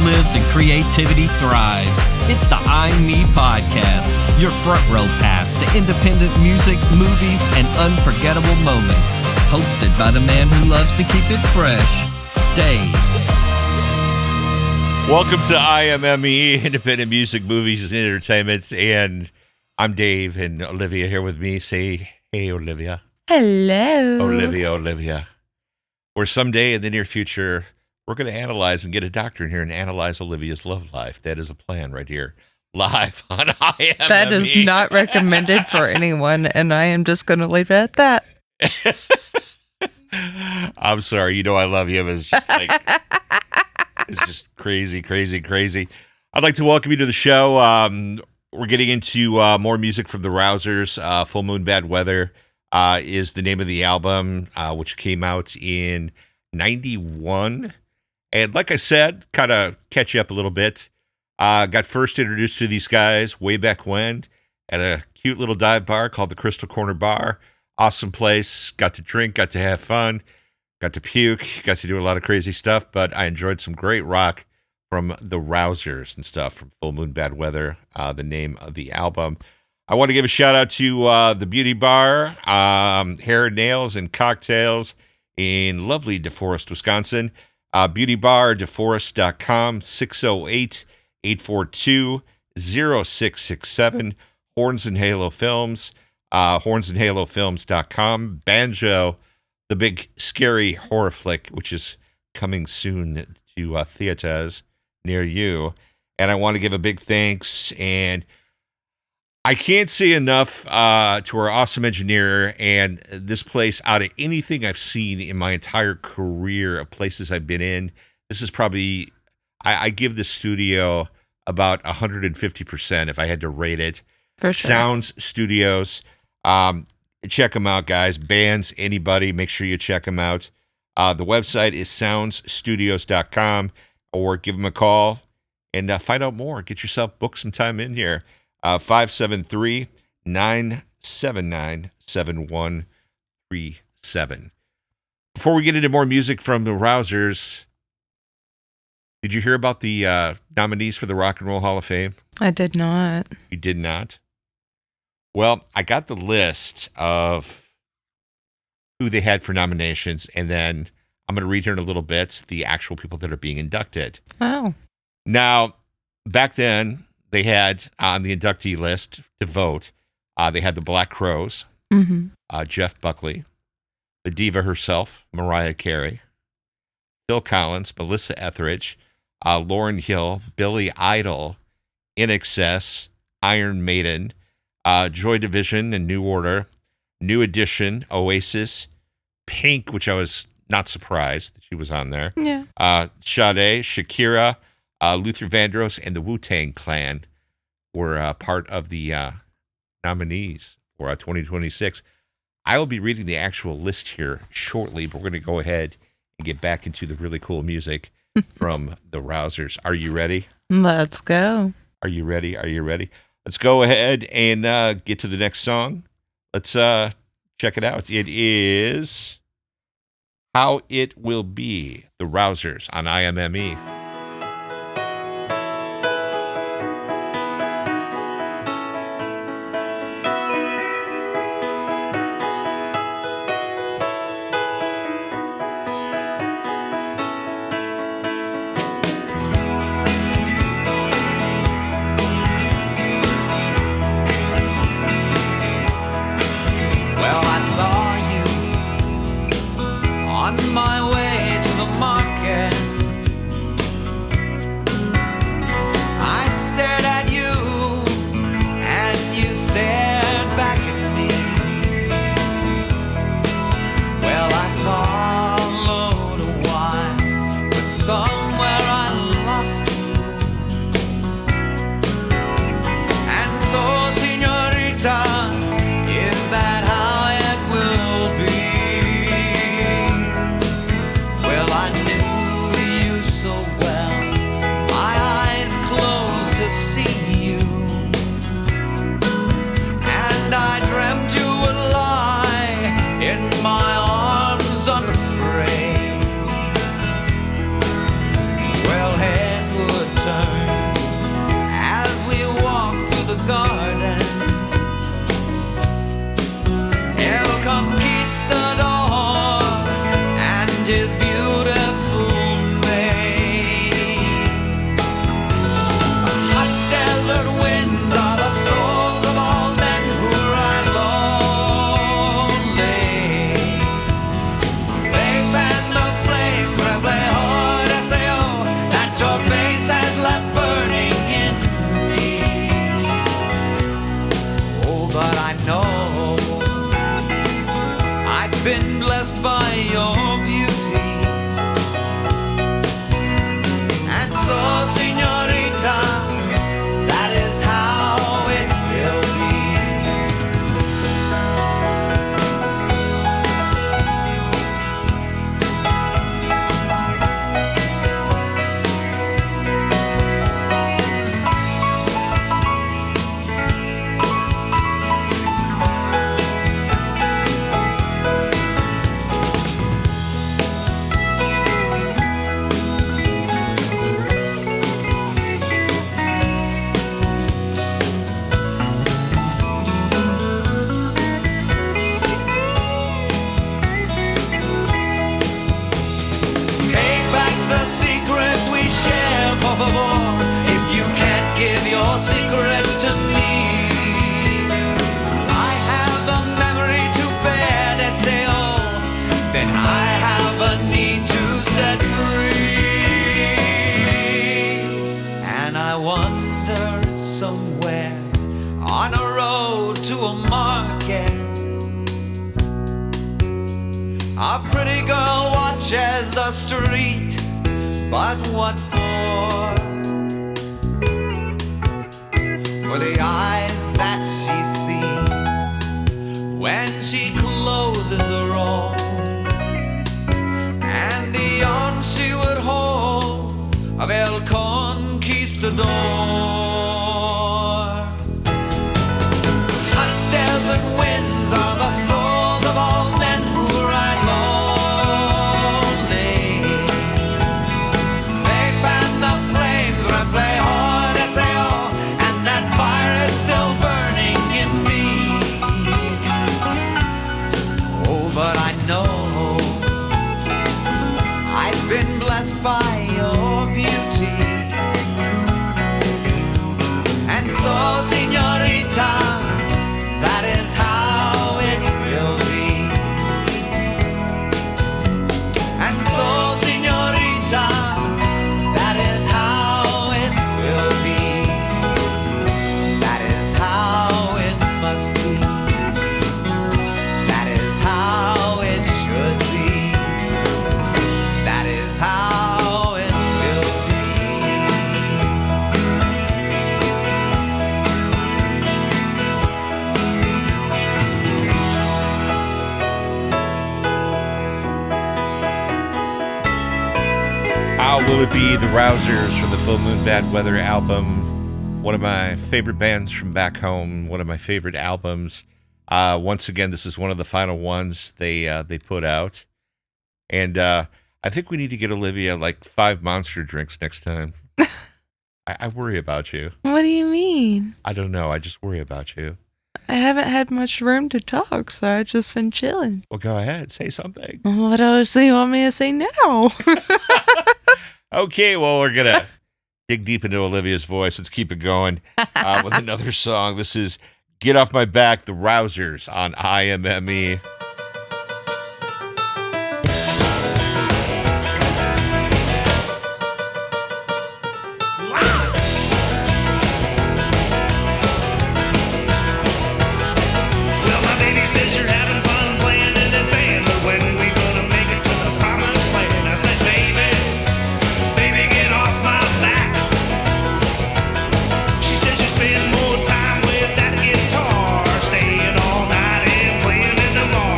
lives and creativity thrives. It's the I'm Me podcast, your front row pass to independent music, movies, and unforgettable moments. Hosted by the man who loves to keep it fresh, Dave. Welcome to IMME, Independent Music, Movies, and Entertainment. And I'm Dave, and Olivia here with me. Say, hey, Olivia. Hello. Olivia. Or someday in the near future, we're going to analyze and get a doctor in here and analyze Olivia's love life. That is a plan right here, live on IMME. That is not recommended for anyone, and I am just going to leave it at that. I'm sorry. You know I love you. But it's just like... It's just crazy. I'd like to welcome you to the show. We're getting into more music from the Rousers. Full Moon Bad Weather is the name of the album, which came out in 91. And like I said, kind of catch you up a little bit. Got first introduced to these guys way back when at a cute little dive bar called the Crystal Corner Bar. Awesome place. Got to drink, got to have fun. Got to puke, got to do a lot of crazy stuff, but I enjoyed some great rock from the Rousers and stuff from Full Moon Bad Weather, the name of the album. I want to give a shout out to the Beauty Bar, Hair, Nails, and Cocktails in lovely DeForest, Wisconsin. Beauty Bar, DeForest.com, 608-842-0667. Horns and Halo Films, hornsandhalofilms.com. Banjo, the big scary horror flick, which is coming soon to theaters near you. And I want to give a big thanks. And I can't say enough to our awesome engineer. And this place, out of anything I've seen in my entire career of places I've been in, this is probably, I give this studio about 150% if I had to rate it. For sure. Sounds Studios. Check them out, guys. Bands, anybody, make sure you check them out. The website is soundsstudios.com, or give them a call and find out more. Get yourself, book some time in here. 573-979-7137. Before we get into more music from the Rousers, did you hear about the nominees for the Rock and Roll Hall of Fame? I did not. You did not? Well, I got the list of who they had for nominations, and then I'm going to read here in a little bit the actual people that are being inducted. Oh. Now, back then, they had on the inductee list to vote, they had the Black Crowes, Jeff Buckley, the diva herself, Mariah Carey, Phil Collins, Melissa Etheridge, Lauryn Hill, Billy Idol, INXS, Iron Maiden, Joy Division and New Order, New Edition, Oasis, Pink, which I was not surprised that she was on there. Yeah. Sade, Shakira, Luther Vandross, and the Wu-Tang Clan were part of the nominees for 2026. I will be reading the actual list here shortly, but we're going to go ahead and get back into the really cool music from the Rousers. Are you ready? Let's go. Are you ready? Let's go ahead and get to the next song. Let's check it out. It is How It Will Be, the Rousers on IMME. never need to set free. And I wander somewhere on a road to a market. A pretty girl watches the street, but what for? For the eyes that she sees when she closes her own, and the arms she would hold of El Conquistador. Hot desert winds are the souls of all men who ride lonely. They fan the flames when play hard as they are, and that fire is still burning in me. Oh, but I know I've been blessed by your beauty. And so, señorita, that is how it will be. And so, señorita, that is how it will be. That is how it must be. That is how it should be. That is how it will be. How Will It Be? The Rousers from the Full Moon Bad Weather album. One of my favorite bands from back home. One of my favorite albums. Once again, this is one of the final ones they put out. And I think we need to get Olivia like 5 Monster drinks next time. I worry about you. What do you mean? I don't know. I just worry about you. I haven't had much room to talk, so I've just been chilling. Well, go ahead. Say something. What else do you want me to say now? Okay, well, we're going to dig deep into Olivia's voice. Let's keep it going with another song. This is Get Off My Back, The Rousers on IMME. Well, my baby says you're having fun playing in that band, but when we gonna make it to the promised land? I said, baby, get off my back. She says you spend more time with that guitar, staying all night and playing in the bar.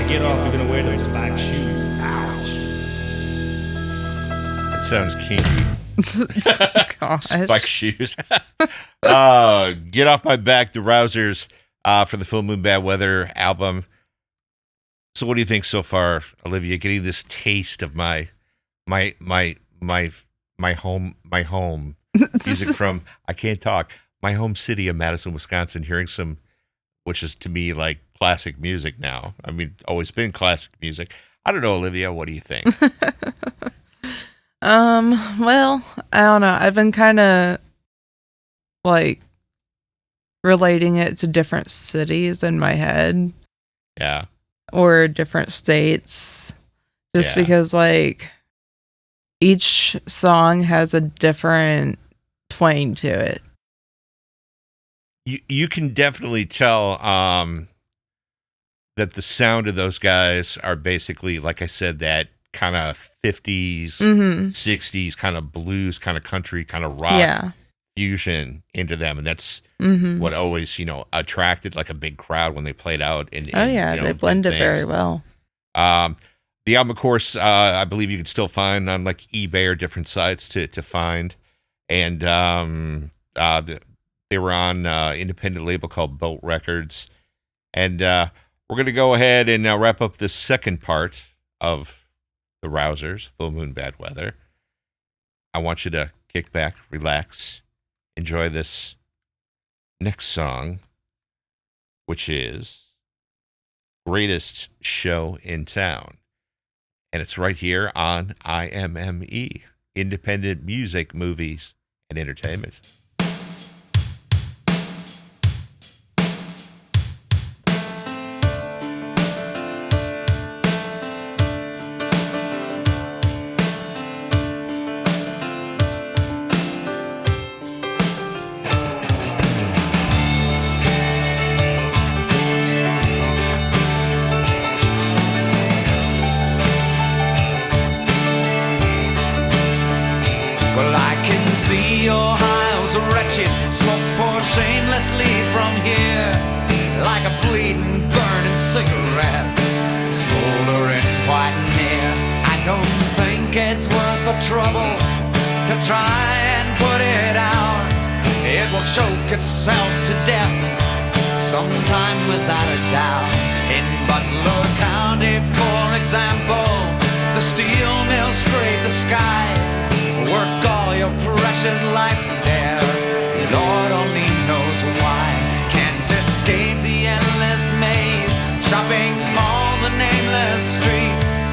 get off, you're gonna wear those spike shoes. Ouch. It sounds kinky. Gosh. Spike shoes. Get Off My Back, the Rousers, for the Full Moon Bad Weather album. So what do you think so far, Olivia, getting this taste of my home music from, I can't talk, my home city of Madison, Wisconsin, hearing some, which is to me like classic music now. I mean, always been classic music. I don't know, Olivia, what do you think? Well, I don't know. I've been kind of like relating it to different cities in my head Yeah. or different states just Yeah. because like each song has a different twang to it. You can definitely tell that the sound of those guys are basically, like I said, that kind of 50s, 60s kind of blues, kind of country, kind of rock Yeah. fusion into them. And that's what always, attracted like a big crowd when they played out. Oh yeah, they blended very well. The album, of course, I believe you can still find on like eBay or different sites to find. And they were on an independent label called Boat Records. And we're going to go ahead and wrap up the second part of the Rousers, Full Moon Bad Weather. I want you to kick back, relax, enjoy this next song, which is Greatest Show in Town. And it's right here on IMME, Independent Music, Movies, and Entertainment. Well, I can see your hiles wretched, smoke pour shamelessly from here, like a bleeding, burning cigarette, smoldering quite near. I don't think it's worth the trouble to try and put it out. It will choke itself to death sometime without a doubt. In Butler County, for example, the steel mill scrape the skies, work all your precious life there. Lord only knows why. Can't escape the endless maze, shopping malls and nameless streets,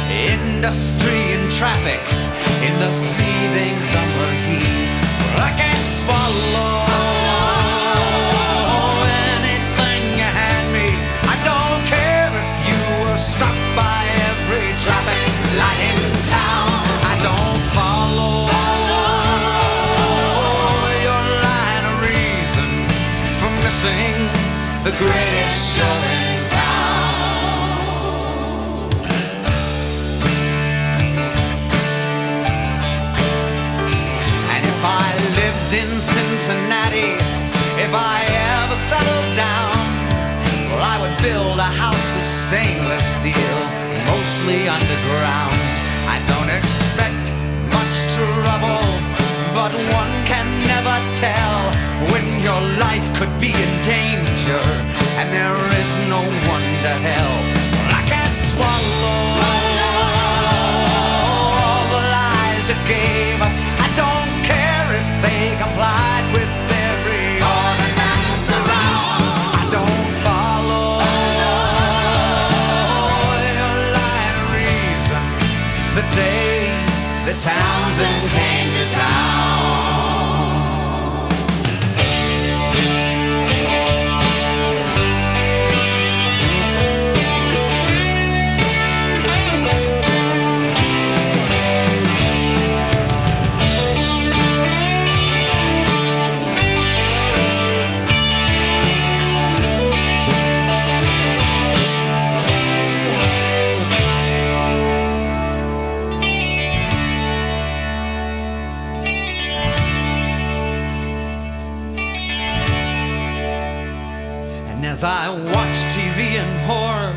industry and traffic in the seething summer heat. I can't swallow anything you hand me. I don't care if you were stopped by every traffic light in town. I don't follow your line of reason for missing the greatest show in town. And if I lived in Cincinnati, if I ever settled down, well, I would build a house of stainless steel, mostly underground. I don't expect much trouble, but one can never tell when your life could be in danger and there is no one to help. I can't swallow all the lies you gave us. I don't care if they complied with every ordinance around. I don't follow your line of reason. The day the Townsend came to town. And as I watch TV in horror,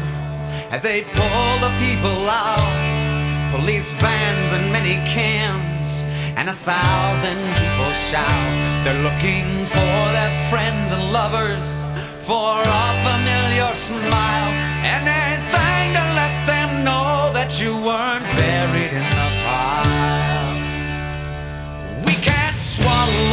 as they pull the people out. Police vans and many cams, and 1,000 people shout. They're looking for their friends and lovers, for a familiar smile, and anything to let them know that you weren't buried in the pile. We can't swallow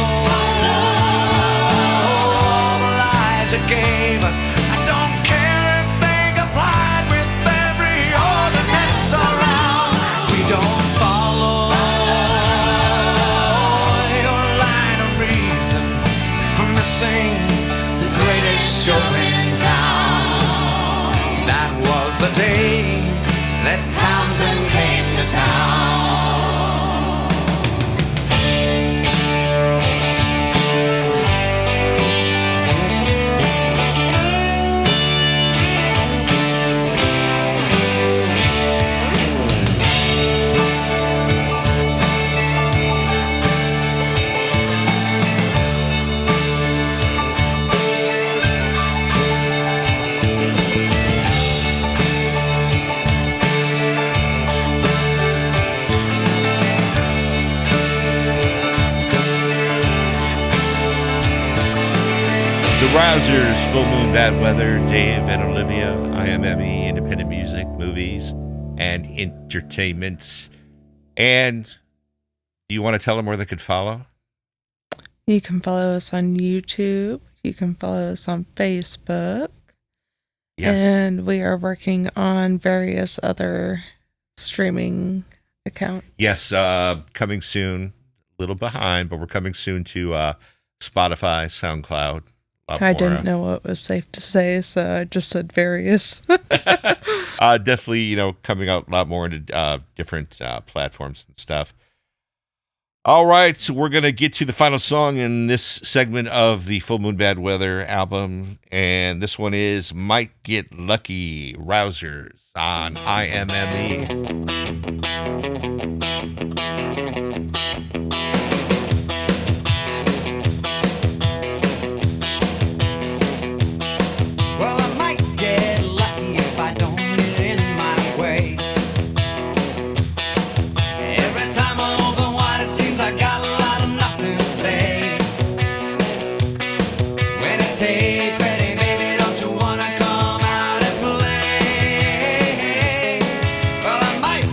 all the lies you gave us. I don't care if they complied with every ordinance around. We don't follow your line of reason for missing the greatest show in town. That was the day that Townsend came to town. The Rousers, Full Moon Bad Weather, Dave and Olivia, IMME, Independent Music, Movies, and Entertainment. And do you want to tell them where they could follow? You can follow us on YouTube. You can follow us on Facebook. Yes. And we are working on various other streaming accounts. Yes, coming soon. A little behind, but we're coming soon to Spotify, SoundCloud. I didn't know what was safe to say, so I just said various. Definitely, coming out a lot more into different platforms and stuff. All right, so we're going to get to the final song in this segment of the Full Moon Bad Weather album, and this one is Might Get Lucky, Rousers on IMME. Well, I might get lucky if I don't get in my way. Every time I open wide, it seems I got a lot of nothing to say. When it's hey, pretty baby, don't you wanna come out and play? Well, I might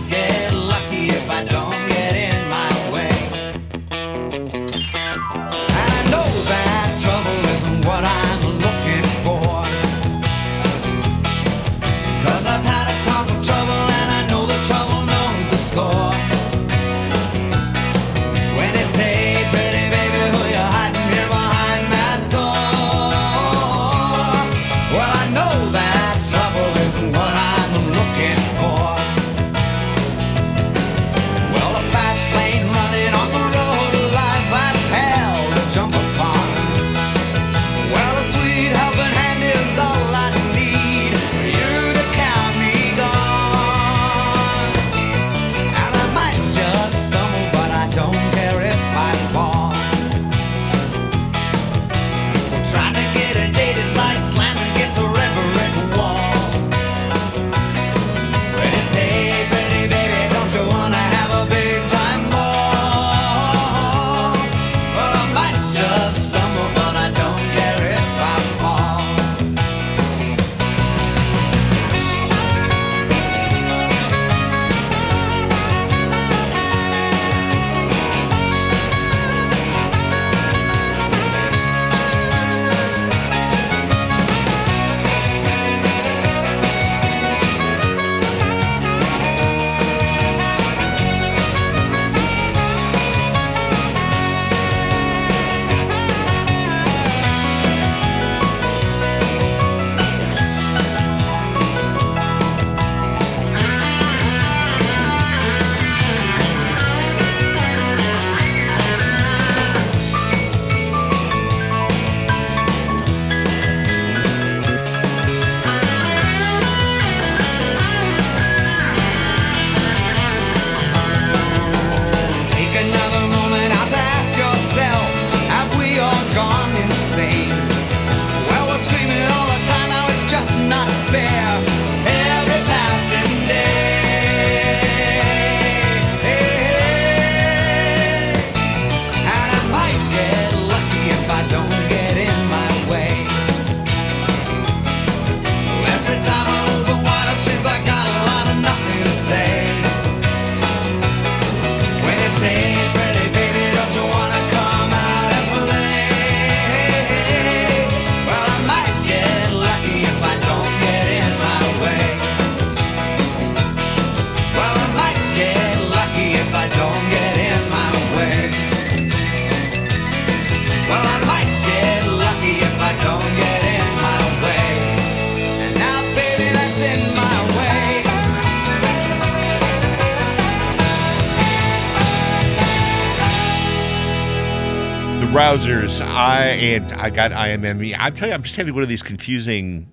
Rousers. I got IMME. I'm telling you, I'm just having one of these confusing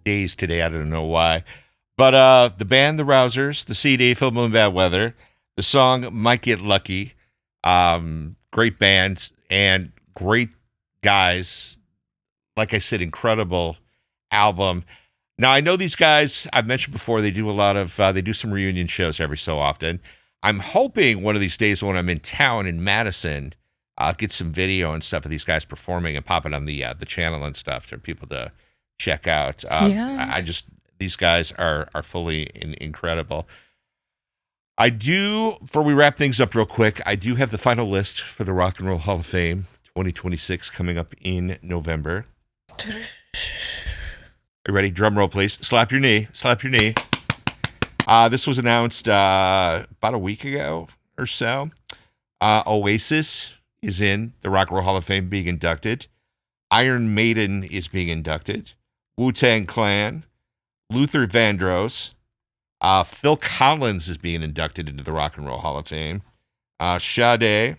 days today. I don't know why. But the band, the Rousers, the CD, Full Moon Bad Weather, the song Might Get Lucky. Great band and great guys. Like I said, incredible album. Now, I know these guys, I've mentioned before, they do a lot of, they do some reunion shows every so often. I'm hoping one of these days when I'm in town in Madison, I'll get some video and stuff of these guys performing and pop it on the channel and stuff for people to check out. I just, these guys are fully incredible. I do, before we wrap things up real quick, I do have the final list for the Rock and Roll Hall of Fame 2026 coming up in November. Are you ready? Drum roll, please. Slap your knee. Slap your knee. This was announced about a week ago or so. Oasis is in the Rock and Roll Hall of Fame being inducted. Iron Maiden is being inducted. Wu-Tang Clan. Luther Vandross. Phil Collins is being inducted into the Rock and Roll Hall of Fame. Sade.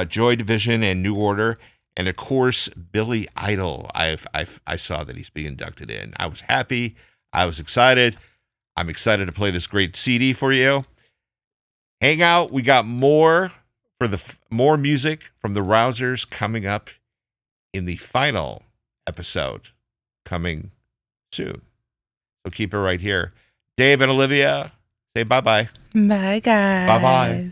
Joy Division and New Order. And of course, Billy Idol. I saw that he's being inducted in. I was happy. I was excited. I'm excited to play this great CD for you. Hang out. We got more for more music from the Rousers coming up in the final episode coming soon. So keep it right here. Dave and Olivia, say bye-bye. Bye, guys. Bye-bye.